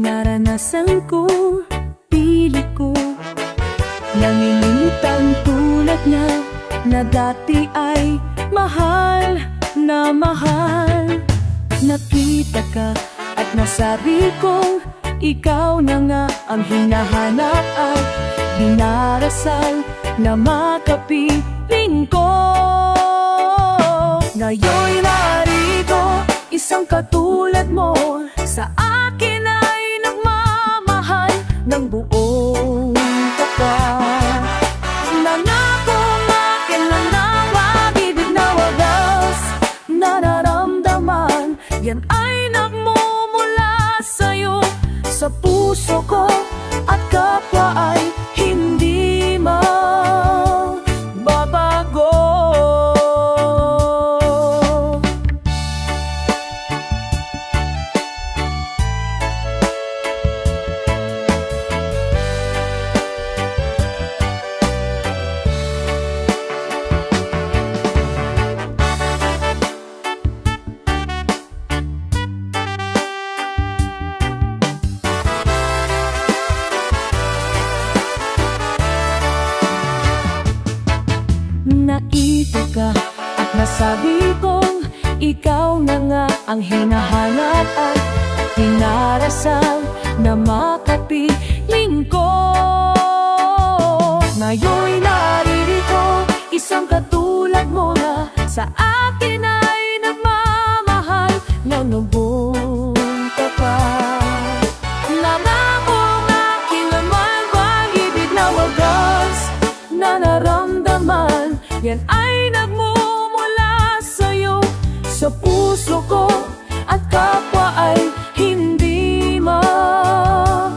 naranasan ko, pilit ko nangingitang tulad niya, na dati ay mahal na mahal. Nakita ka at nasabi kong ikaw na nga ang hinahanap at dinarasal na makapiling ko. Ngayon'y narito, isang katulad mo sa akin ay nagmamahal ng buong tapat. Nangako nga kailan ang mabibig na wagas, nararamdaman yan ay nagmumula sa'yo, sa puso ko at kapwa ay hindi mababago. Nakita ka at nasabi kong ikaw na nga ang hinahanap at dinarasal na makapiling ko. Ngayon'y naririto, isang katulad mo na sa akin ay nagmamahal ng lubong tapat. Nangako nga kailanman bang ibig na wagas, na naramdaman yan ay nagmumula sa'yo, sa puso ko at kapwa ay hindi mababago.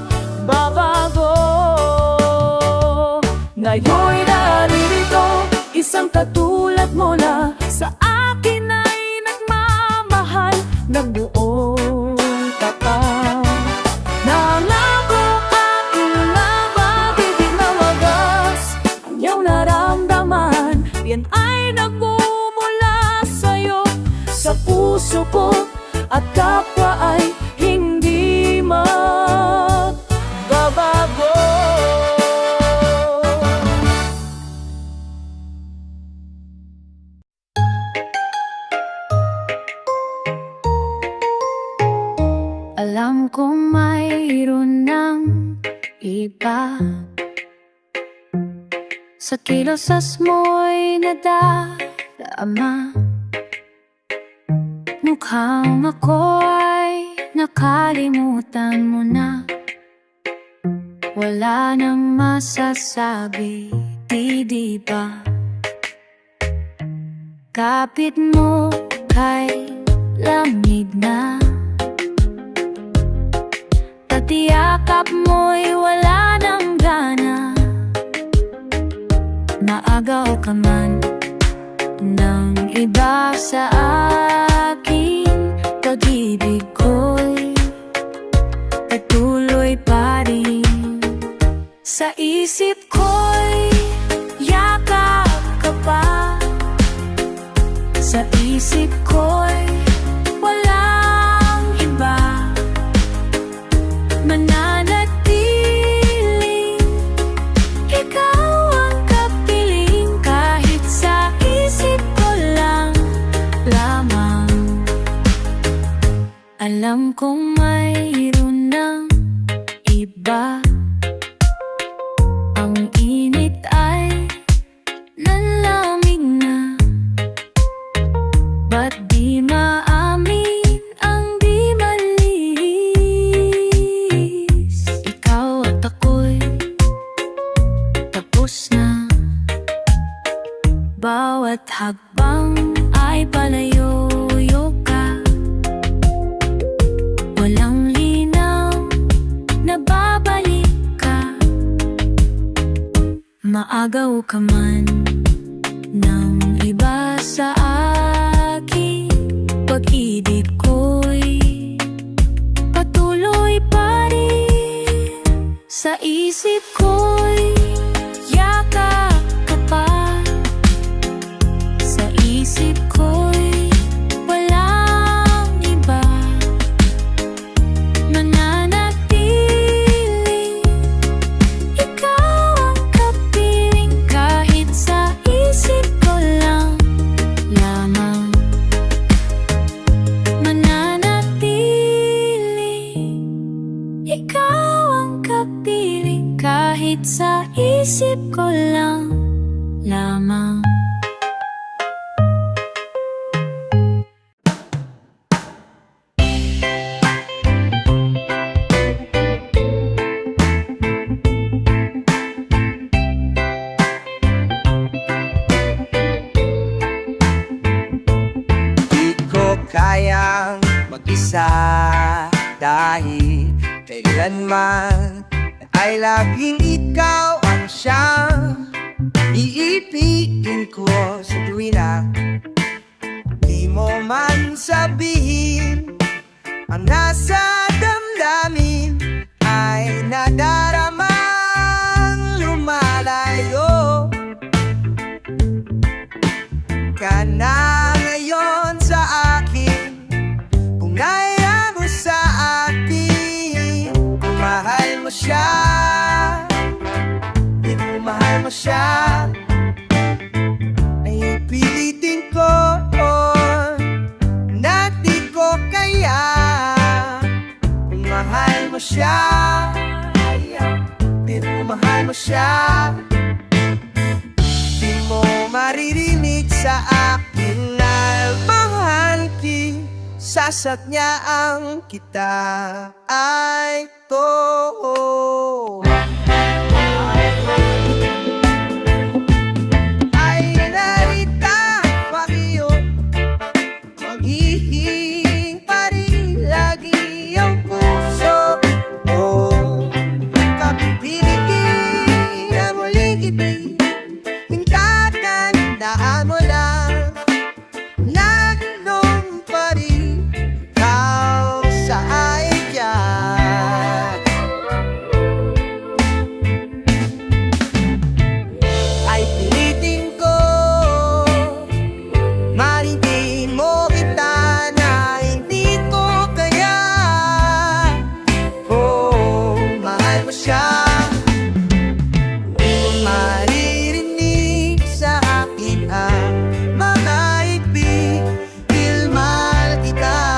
Ngayon'y naririto, isang katulad mo na sa akin ay nagmamahal ng buong tapat. Nangako ka kailan mabibig na wagas, ang iyong naramdaman yan ay nagmumula sa'yo, sa puso ko at kapwa ay hindi magbabago. Alam kong mayroon ng iba, sa kilosas mo'y nadadama. Mukhang ako ay nakalimutan mo na, wala nang masasabi, di ba? Kapit mo kay lamig na, tatiyakap mo'y wala nang gana. Naagaw ka man ng iba sa akin, pag-ibig ko'y patuloy pa rin. Sa isip ko'y yakap ka pa, sa isip ko'y walang iba. Mananatiling ikaw ang kapiling, kahit sa isip ko lang lamang. Alam kong mayroon ng iba, ang init ay nalamig na. Ba't di maamin ang di malis? Ikaw at ako'y tapos na, bawat hakbang ay palayo-yo ka. Walang linaw na babalik ka, maagaw ka man ng iba sa akin, pag-ibig ko'y patuloy pa rin. Sa isip ko'y yakap ka pa, sa isip ko'y walang iba. Mananatili kahit sa isip ko lang lamang. Di ko kayang mag-isa dahil kailanman ay laging ikaw ang siyang iipitin ko sa tuwina. Di mo man sabihin ang nasa damdamin ay nadaramang lumalayo ka na ngayon sa akin. Kung naya mo sa akin, kung mahal mo siya, di mo mahal mo siya, ay pilitin ko na di ko kaya. Kung mahal mo siya, di mo mahal mo siya, di mo maririnig sa akin na mahal ki. Sasat niya ang kita ay to. Ay narita pakiyo, maghihing pa rin lagi ang puso ko. Kapipiligin na muling ibig, tatandaan mo lang, nandun pa rin ikaw sa ayan. Ay pilitin ko, marindi mo kita na hindi ko kaya. Oh, mahal mo siya, di mo maririnig sa akin ang mga ibig, mahal kita.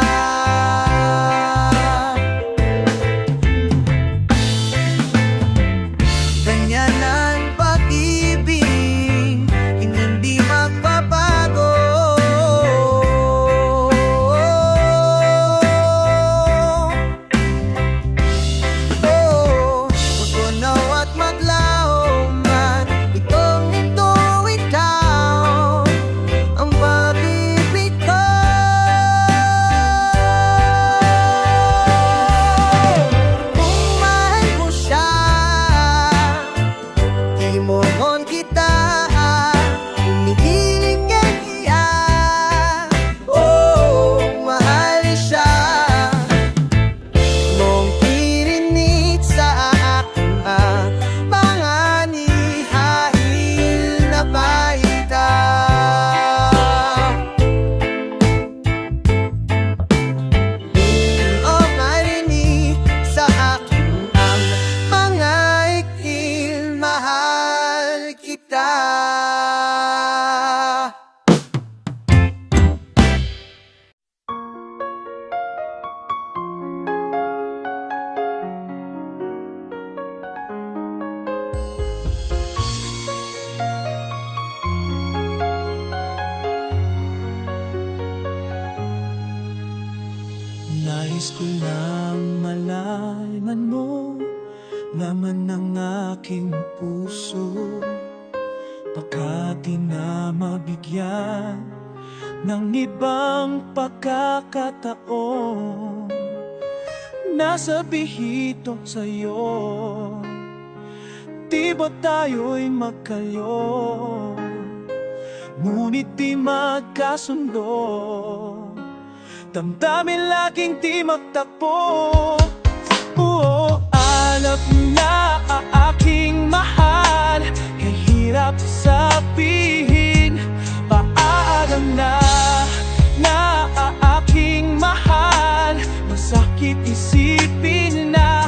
Ganyan ang pag-ibig, hindi magbabago. Magtunaw at maglaho man, itong ikaw ang pag-ibig ko. Kung mahal mo siya, di mo kon kita umihiling kaya. Oh, mahal siya, mong irinig sa akin ang mga nihahil na baita. O marinig sa akin ang mga ikil, mahal kita. Nais ko lang malaman mo laman ng aking puso. Baka di na mabigyan ng ibang pagkakataon na sabihin sa'yo, di ba tayo'y magkayo? Ngunit di magkasundo, damdamin laging di magtakbo. Oo, alam na aking mahal, kahirap sabihin, paalam na aking mahal. Masakit isipin na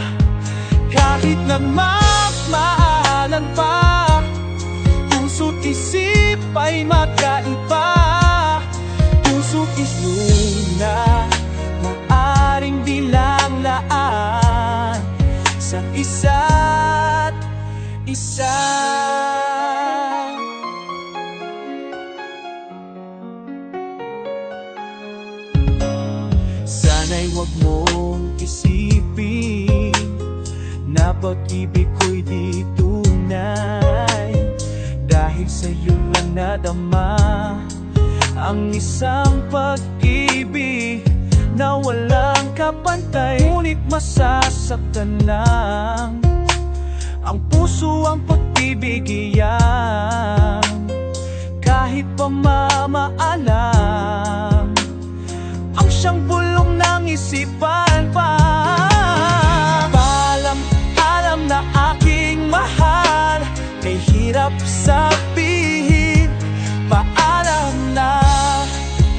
kahit nagmamahalan pa, puso't isip ay magkaiba. Puso't isip na maaring bilang laan sa isa't isa. Sana'y huwag mong isipin na pag-ibig ko'y di tunay, dahil sa'yo lang nadama ang isang pag-ibig na walang kapantay. Ngunit masasaktan lang ang puso, ang pag-ibig iyan, kahit pa mamaalam ang siyang bulong ng isipan pa. Alam na aking mahal, may hirap sabihin. Paalam na,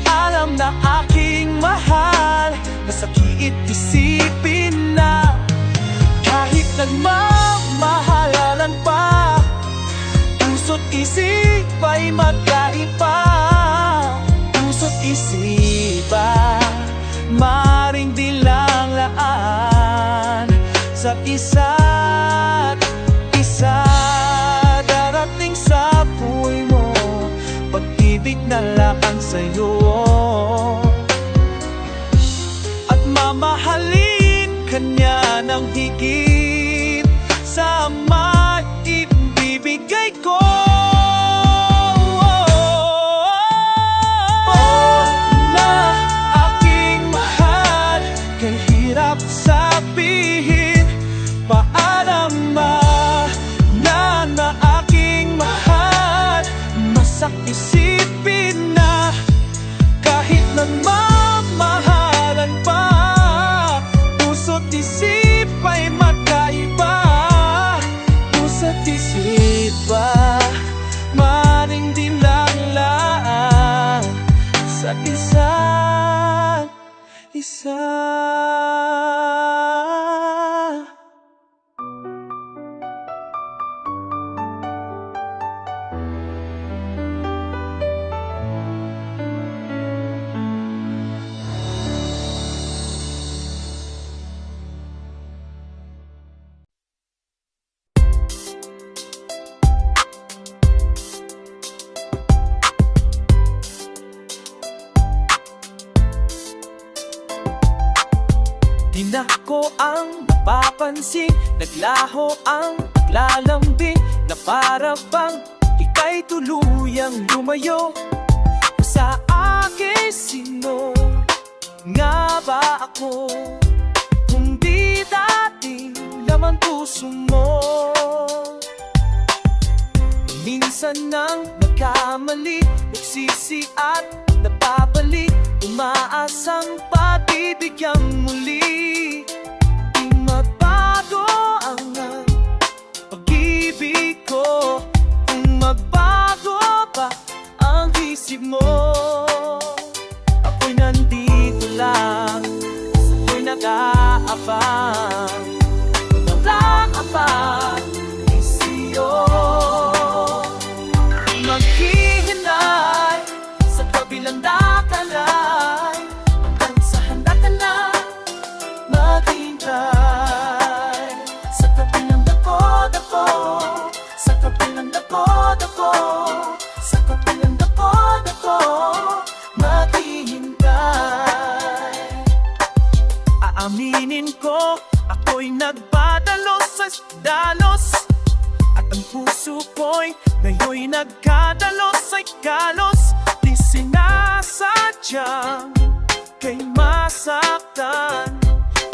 alam na aking mahal, masakit isipin na kahit nagmamahalan pa, puso't isip ay magkaiba. Puso't isip maring dilang laan sa isa't isa. Darating sa buhay mo pag-ibig na lakang sa'yo, at mamahalin ka niya ng higit sa maibibigay ko. Sabihin, paalam na aking mahal, masakit-isipin na kahit nagmamahalan pa, puso't isip ay magkaiba. Puso't isip maring dinanglaan sa isa't isa. Di na ko ang napapansin, naglaho ang paglalambing, na para bang ika'y tuluyang lumayo sa akin. Sino nga ba ako kung di dating laman puso mo? Minsan nang nagkamali, nagsisi at napapalik, umaasang pabibigyang muli. Di magbago ang pag-ibig ko, kung magbago pa ang isip mo. Ako'y nandito lang, ako'y nag-aabang, nag-aabang isiyo. Maghihinay sa kabilang dakalay, hanggang sa handa ka na maghintay. Sa kabilang dako-dako, sa kabilang dako-dako, sa kabilang dako-dako, maghihintay. Aaminin ko, ako'y nagpadalos sa dalos, at ang puso ko'y ngayon'y nagkadalos ay kalos. Di sinasadyang kay masaktan,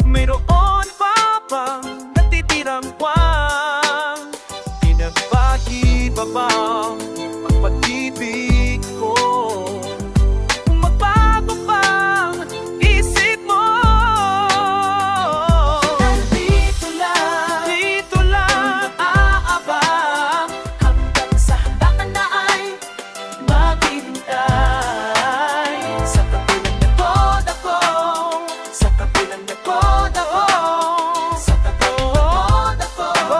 mayroon pa bang natitirang kwang? Di ba bang ang pag-ibig ko, kung magbago pang isip mo? Dito lang aabang, hanggang sa handa ka na ay maghihintay. Sa kabilang dako-dako, sa kabilang dako-dako, sa kabilang dako-dako,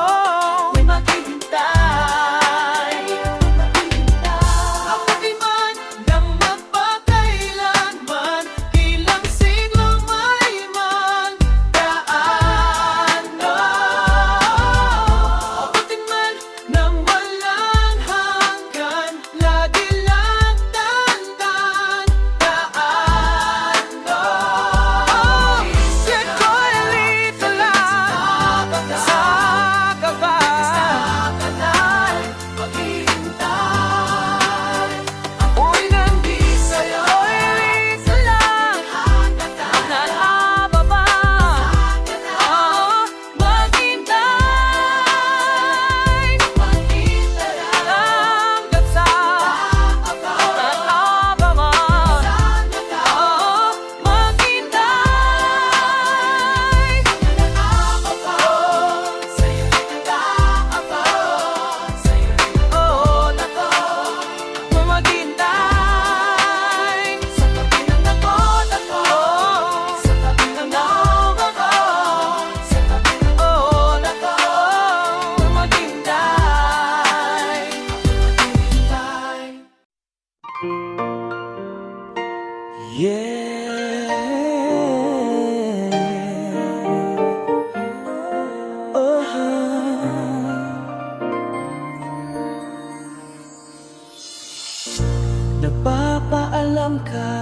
ka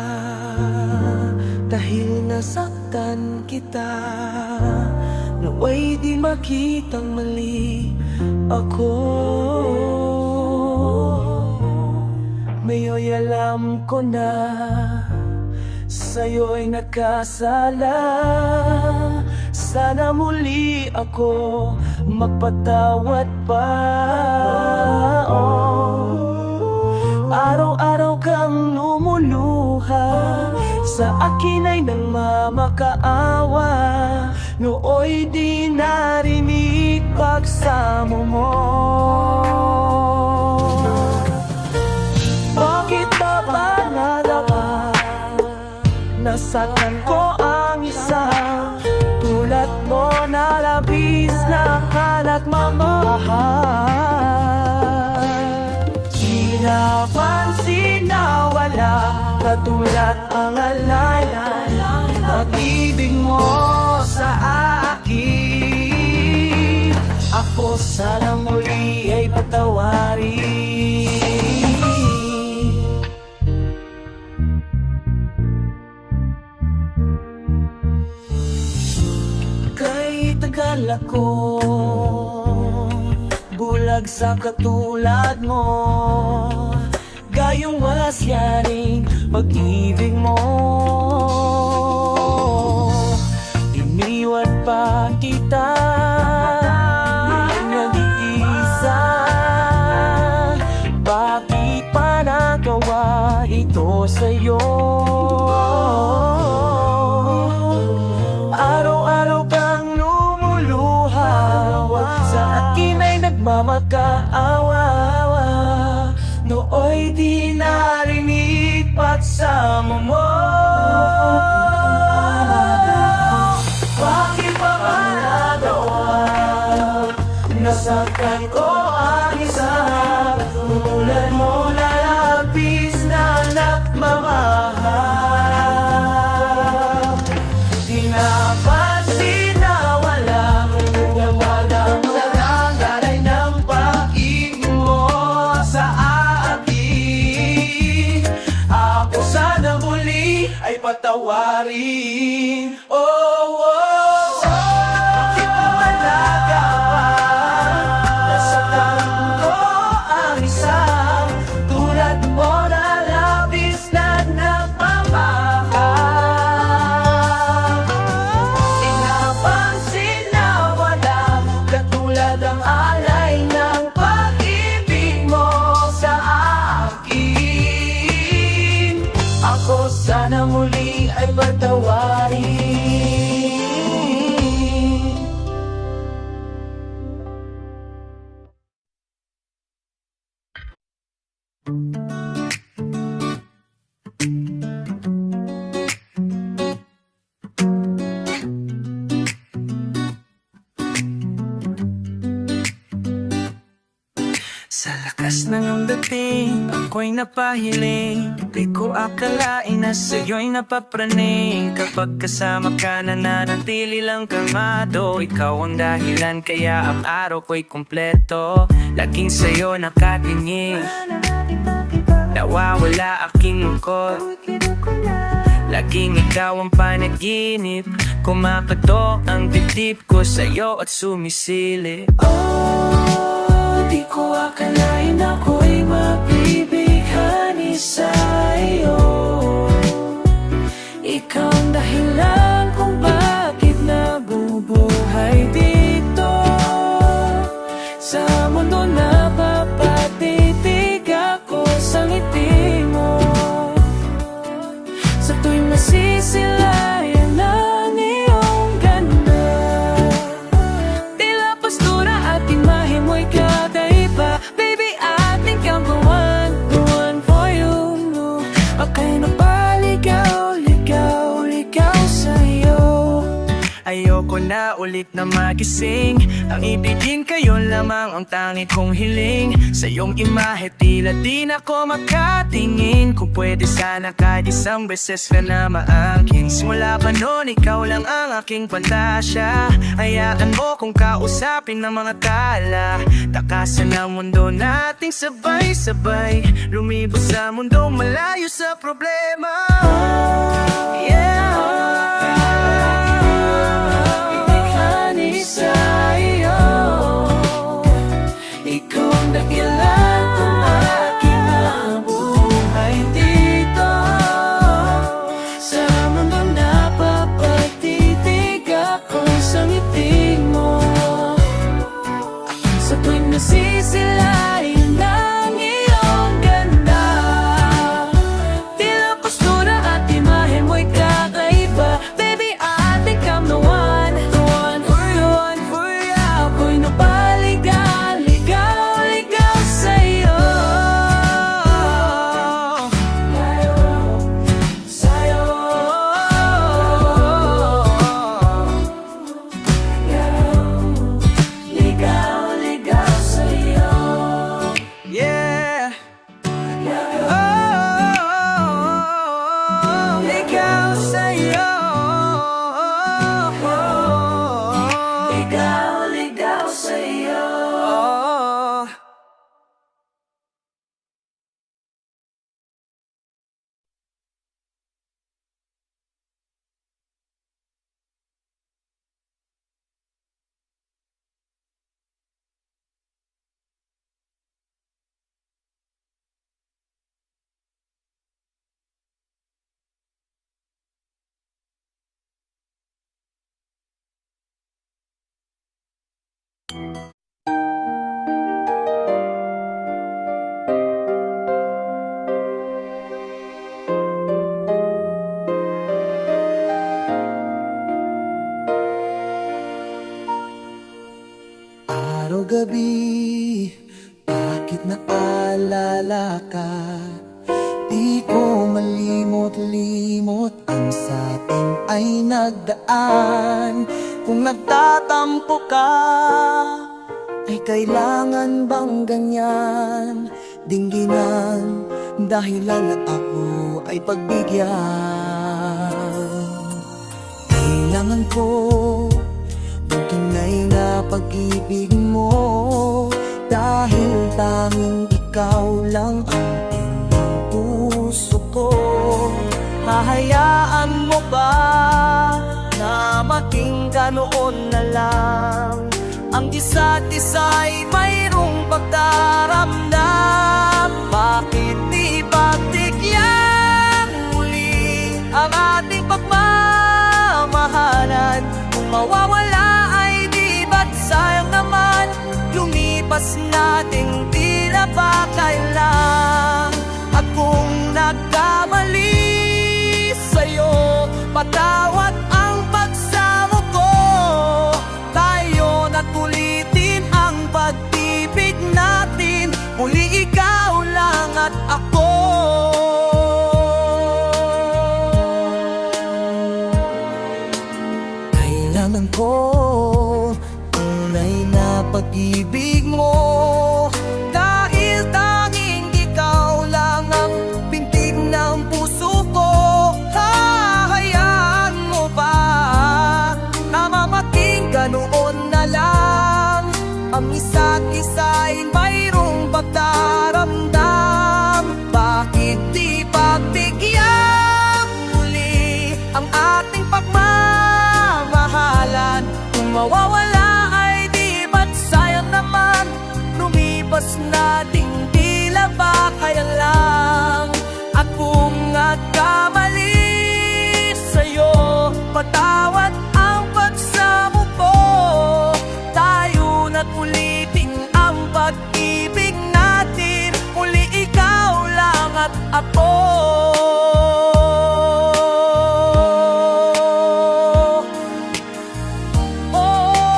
dahil nasaktan kita. Naway di makitang mali ako. Ngayon alam ko na sa'yo'y nagkasala. Sana muli ako magpatawad pa. Araw-araw kang lumuluha, sa akin ay nagmamakaawa. Nooy di narinig pagsamo mo. Bakit ba nadapa? Nasaktan ko ang isa, tulad mo na labis na kalat mamahal. Di napansin na wala, katulad ang alala, pag-ibig mo sa akin. Ako sana muli ay patawarin. Kay tagal ako bulag sa katulad mo, gayong walas yaring pag-ibig mo. Iniwan pa kita nag-iisa. Bakit pa nagawa ito sa'yo? Araw-araw kang lumuluha, sa akin ay nagmamakaawa. Nooy di narinig pagsamo mo. Bakit pa ba nagawa? Nasaktan ko ang isa, tulad mo na labis na nagmamahal. Di napansin na walang narangalay ng pag-ibig mo sa akin. Ako sana muli ay patawarin. Oh, oh, oh. Bakit pa ba nagawa? Nasaktan ko ang isa, tulad mo na labis na nagmamahal. Inapansin na wala, katulad ang alay ng pag-ibig mo sa akin. Ako sana muli ay patawarin. Sa lakas ng iyong dating, ako'y napahiling. Di ko akalain na sa'yo'y napapraning. Kapag kasama ka, nananatili lang kalmado. Ikaw ang dahilan kaya ang araw ko'y kumpleto. Laging sa'yo nakatingin, nawawala aking lungkot. Laging ikaw ang panaginip, kumakatok ang dibdib ko sa'yo at sumisilip. Di ko akalain ako'y mabibighani sa'yo. Ikaw ang dahilan kung bakit nabubuhay dito. Sa mundo napapatitig ako sa ngiti mo. Sa tuwing nasisilayan ang iyong ganda, tila pastura at imahe mo'y kakaiba. Baby, na magising. Ang ibigin kayo lamang ang tanging kong hiling. Sa iyong imahe tila di na ako makatingin. Kung pwede sana kahit isang beses ka na maangkin. Simula pa noon ikaw lang ang aking pantasya. Hayaan mo kung kausapin ng mga tala. Takasan ang mundo nating sabay-sabay. Lumibot sa mundo malayo sa problema. Yeah. Ibigani sa iyo. Ikaw ang dakilan ng aking buhay dito. Sa mundo napapagtitig ako sa ngiti mo. Sa tuwing nasisilayan ng iyong ganda, tila postura at imahe mo'y kakaiba. Baby, I think I'm the one for you, ako'y napaligaw, ligaw sa'yo. Sa'yo. Ligaw sa'yo. Yeah. Oh, ligaw sa'yo. Ligaw sa'yo. Araw-gabi, bakit naalala ka? Di ko malimot-limot ang satin ay nagdaan. Kung nagtatampo ka, ay kailangan bang ganyan? Dingginan, dahilan at ako ay pagbigyan. Kailangan ko tunay na pag-ibig mo, dahil tanging ikaw lang ang tinang puso ko. Hahayaan mo ba na maging ganoon na lang? Ang isa't isa'y mayroong pagdaramdam. Bakit di pagbigyan muli ang ating pagmamahalan? Kung mawawala ay di ba't sayang naman? Lumipas nating tila ba kailang? At kung nagkamali sa'yo, patawad ang pagsamo ko. Tayo na't ulitin ang pag-ibig natin. Muli ikaw lang at ako. Kailangan ko tunay na pag-ibig mo, dahil tanging ikaw lang ang pintig ng puso ko. Hahayaan mo ba na mamating ganoon na lang? Ang isa't isa'y mayroong pagdaramdam. Bakit di pagbigyan muli ang ating pagmamahalan? Kung mawawala ay di ba't sayang naman? Lumipas nating tila ba kaya lang? At kung nagkamali sa'yo, patawad ang pagsamo ko. Tayo na't ulitin ang pag-ibig natin. Muli ikaw lang at ako. Oh,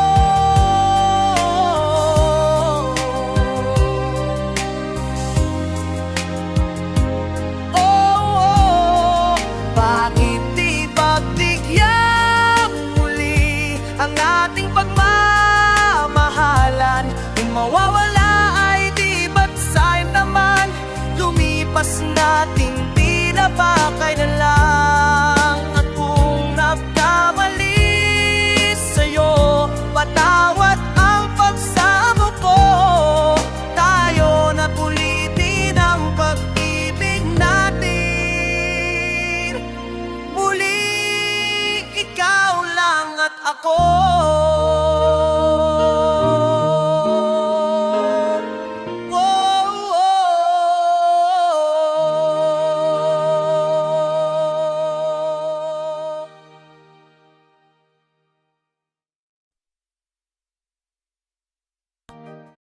ako